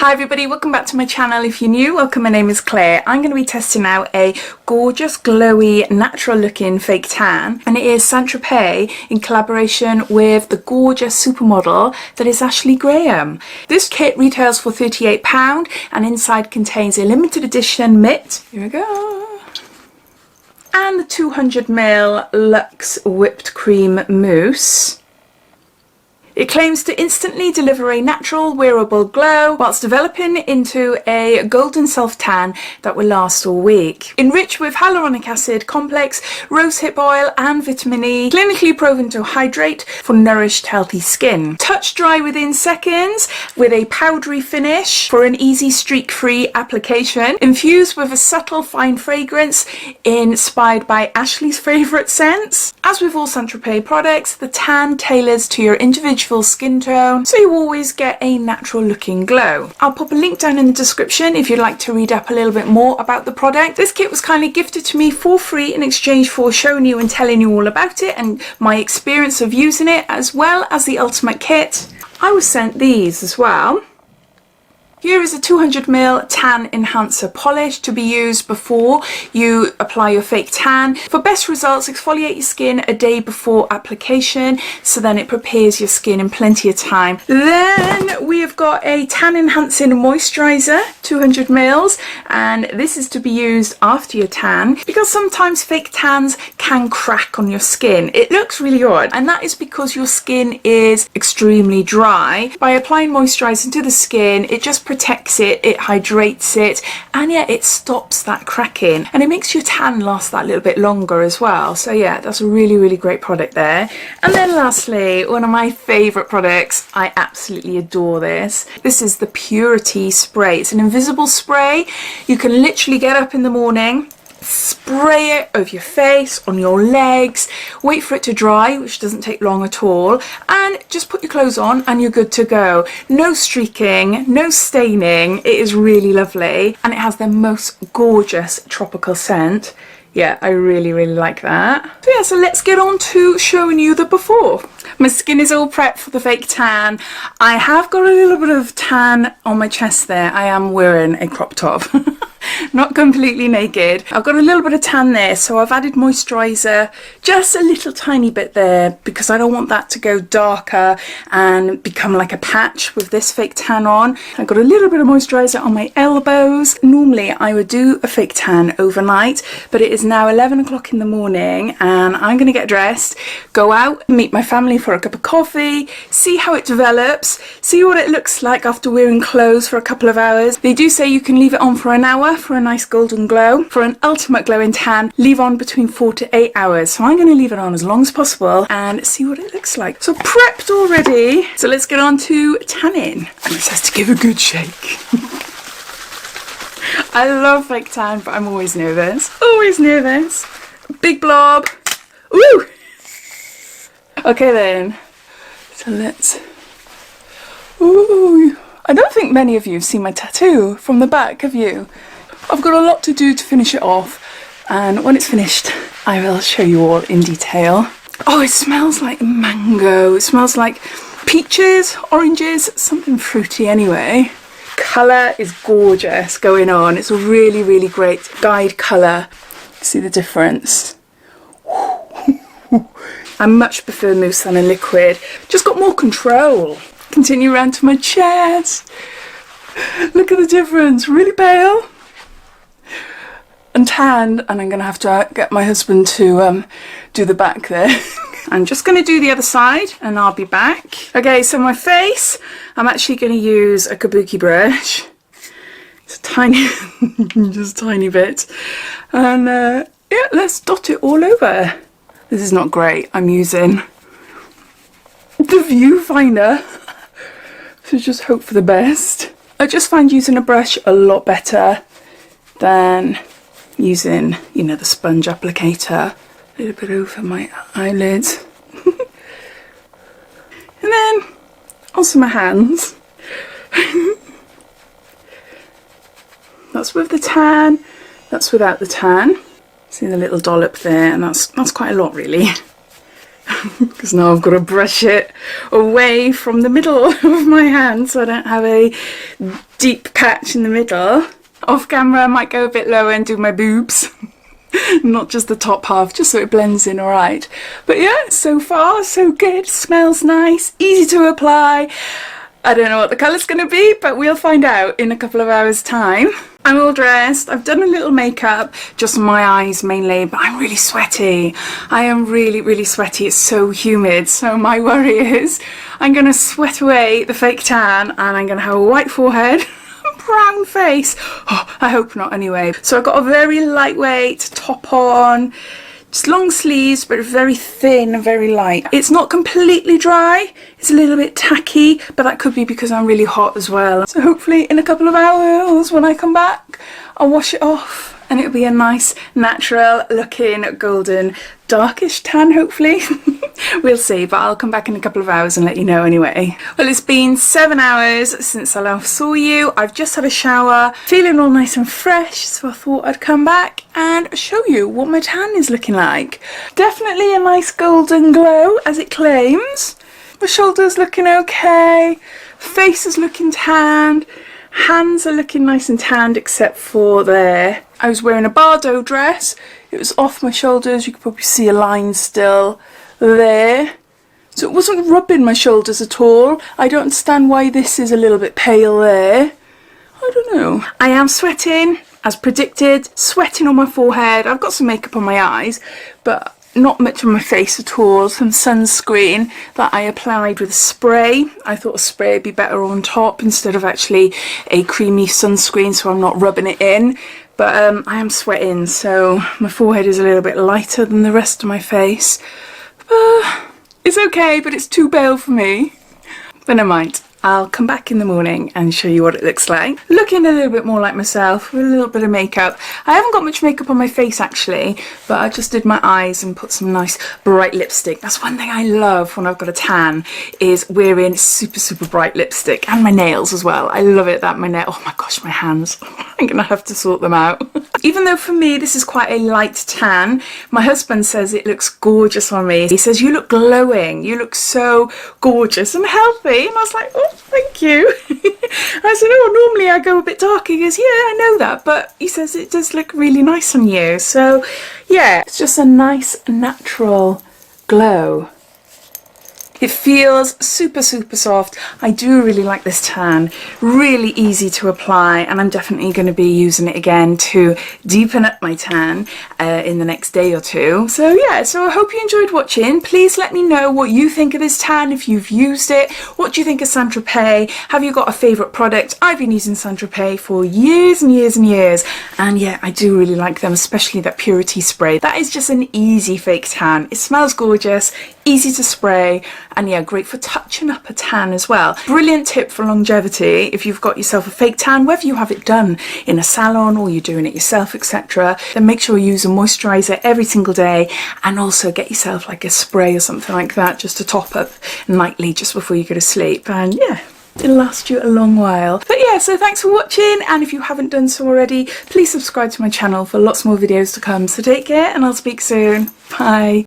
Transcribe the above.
Hi everybody, welcome back to my channel. If you're new, welcome. My name is Claire. I'm going to be testing out a gorgeous, glowy, natural looking fake tan, and it is St.Tropez in collaboration with the gorgeous supermodel that is Ashley Graham. This kit retails for £38 and inside contains a limited edition Mitt. Here we go. And the 200ml Luxe whipped cream mousse. It claims to instantly deliver a natural, wearable glow whilst developing into a golden self-tan that will last all week. Enriched with Hyaluronic Acid Complex, Rosehip Oil and Vitamin E, clinically proven to hydrate for nourished, healthy skin. Touch dry within seconds with a powdery finish for an easy streak-free application. Infused with a subtle, fine fragrance inspired by Ashley's favourite scents. As with all St.Tropez products, the tan tailors to your individual skin tone, so you always get a natural looking glow. I'll pop a link down in the description if you'd like to read up a little bit more about the product. This kit was kindly gifted to me for free in exchange for showing you and telling you all about it and my experience of using it, as well as the ultimate kit. I was sent these as well. Here is a 200ml tan enhancer polish to be used before you apply your fake tan. For best results, exfoliate your skin a day before application, so then it prepares your skin in plenty of time. Then we have got a tan enhancing moisturizer, 200ml, and this is to be used after your tan because sometimes fake tans can crack on your skin. It looks really odd, and that is because your skin is extremely dry. By applying moisturizer to the skin, it just protects it, it hydrates it, and yeah, it stops that cracking, and it makes your tan last that little bit longer as well. So yeah, that's a really great product there. And then lastly, one of my favorite products, I absolutely adore this. This is the Purity spray. It's an invisible spray. You can literally get up in the morning, spray it over your face, on your legs, wait for it to dry, which doesn't take long at all, and just put your clothes on and you're good to go. No streaking, no staining. It is really lovely, and it has the most gorgeous tropical scent. Yeah, I really like that. So yeah, so let's get on to showing you the before. My skin is all prepped for the fake tan. I have got a little bit of tan on my chest there. I am wearing a crop top. Not completely naked. I've got a little bit of tan there, so I've added moisturiser, just a little tiny bit there, because I don't want that to go darker and become like a patch with this fake tan on. I've got a little bit of moisturiser on my elbows. Normally I would do a fake tan overnight, but it is now 11 o'clock in the morning and I'm going to get dressed, go out, meet my family for a cup of coffee, see how it develops, see what it looks like after wearing clothes for a couple of hours. They do say you can leave it on for an hour for a nice golden glow. For an ultimate glowing tan, leave on between 4 to 8 hours. So I'm going to leave it on as long as possible and see what it looks like. So prepped already. So let's get on to tanning. And it says to give a good shake. I love fake tan, but I'm always nervous. Always nervous. Big blob. Ooh! Okay then. So let's... Ooh! I don't think many of you have seen my tattoo from the back, have you? I've got a lot to do to finish it off, and when it's finished I will show you all in detail. Oh, it smells like mango. It smells like peaches, oranges, something fruity anyway. Colour is gorgeous going on. It's a really great dyed colour. See the difference? I much prefer mousse than a liquid. Just got more control. Continue around to my chest. Look at the difference. Really pale and tanned, and I'm gonna have to get my husband to do the back there. I'm just gonna do the other side and I'll be back. Okay, so my face, I'm actually gonna use a kabuki brush. It's a tiny, just tiny bit, and yeah, let's dot it all over. This is not great. I'm using the viewfinder, so just hope for the best. I just find using a brush a lot better than using, you know, the sponge applicator. A little bit over my eyelids. And then also my hands. That's with the tan, that's without the tan. See the little dollop there, and that's quite a lot really. because now I've got to brush it away from the middle of my hand so I don't have a deep patch in the middle. Off camera I might go a bit lower and do my boobs. Not just the top half, just so it blends in alright. But yeah, so far so good. Smells nice, easy to apply. I don't know what the colour's going to be, but we'll find out in a couple of hours time. I'm all dressed. I've done a little makeup, just on my eyes mainly, but I'm really sweaty. I am really sweaty. It's so humid. So my worry is I'm going to sweat away the fake tan and I'm going to have a white forehead. Brown face. Oh, I hope not anyway. So I've got a very lightweight top on, just long sleeves but very thin and very light. It's not completely dry, it's a little bit tacky, but that could be because I'm really hot as well. So hopefully in a couple of hours when I come back I'll wash it off and it'll be a nice natural looking golden darkish tan hopefully. We'll see, but I'll come back in a couple of hours and let you know anyway. Well, it's been 7 hours since I last saw you. I've just had a shower, feeling all nice and fresh, so I thought I'd come back and show you what my tan is looking like. Definitely a nice golden glow as it claims. My shoulders looking okay, face is looking tanned, hands are looking nice and tanned except for there. I was wearing a Bardo dress, it was off my shoulders, you could probably see a line still there, so it wasn't rubbing my shoulders at all. I don't understand why this is a little bit pale there. I don't know. I am sweating as predicted, sweating on my forehead. I've got some makeup on my eyes but not much on my face at all. Some sunscreen that I applied with a spray. I thought a spray would be better on top instead of actually a creamy sunscreen so I'm not rubbing it in. But I am sweating, so my forehead is a little bit lighter than the rest of my face. It's okay, but it's too pale for me. But never mind. I'll come back in the morning and show you what it looks like. Looking a little bit more like myself with a little bit of makeup. I haven't got much makeup on my face actually, but I just did my eyes and put some nice bright lipstick. That's one thing I love when I've got a tan, is wearing super bright lipstick, and my nails as well. I love it that my nail, oh my gosh, my hands. I'm gonna have to sort them out. Even though for me this is quite a light tan, my husband says it looks gorgeous on me. He says, you look glowing, you look so gorgeous and healthy. And I was like, oh, thank you. I said, oh, normally I go a bit darker. He goes, yeah, I know that, but he says it does look really nice on you. So yeah, it's just a nice natural glow. It feels super soft. I do really like this tan, really easy to apply, and I'm definitely going to be using it again to deepen up my tan in the next day or two. So yeah, so I hope you enjoyed watching. Please let me know what you think of this tan, if you've used it. What do you think of St.Tropez? Have you got a favourite product? I've been using St.Tropez for years and years, and yeah, I do really like them, especially that purity spray. That is just an easy fake tan. It smells gorgeous, easy to spray, and yeah, great for touching up a tan as well. Brilliant tip for longevity if you've got yourself a fake tan, whether you have it done in a salon or you're doing it yourself, etc. Then make sure you use a moisturiser every single day, and also get yourself like a spray or something like that just to top up nightly just before you go to sleep, and yeah, it'll last you a long while. But yeah, so thanks for watching, and if you haven't done so already, please subscribe to my channel for lots more videos to come. So take care, and I'll speak soon. Bye.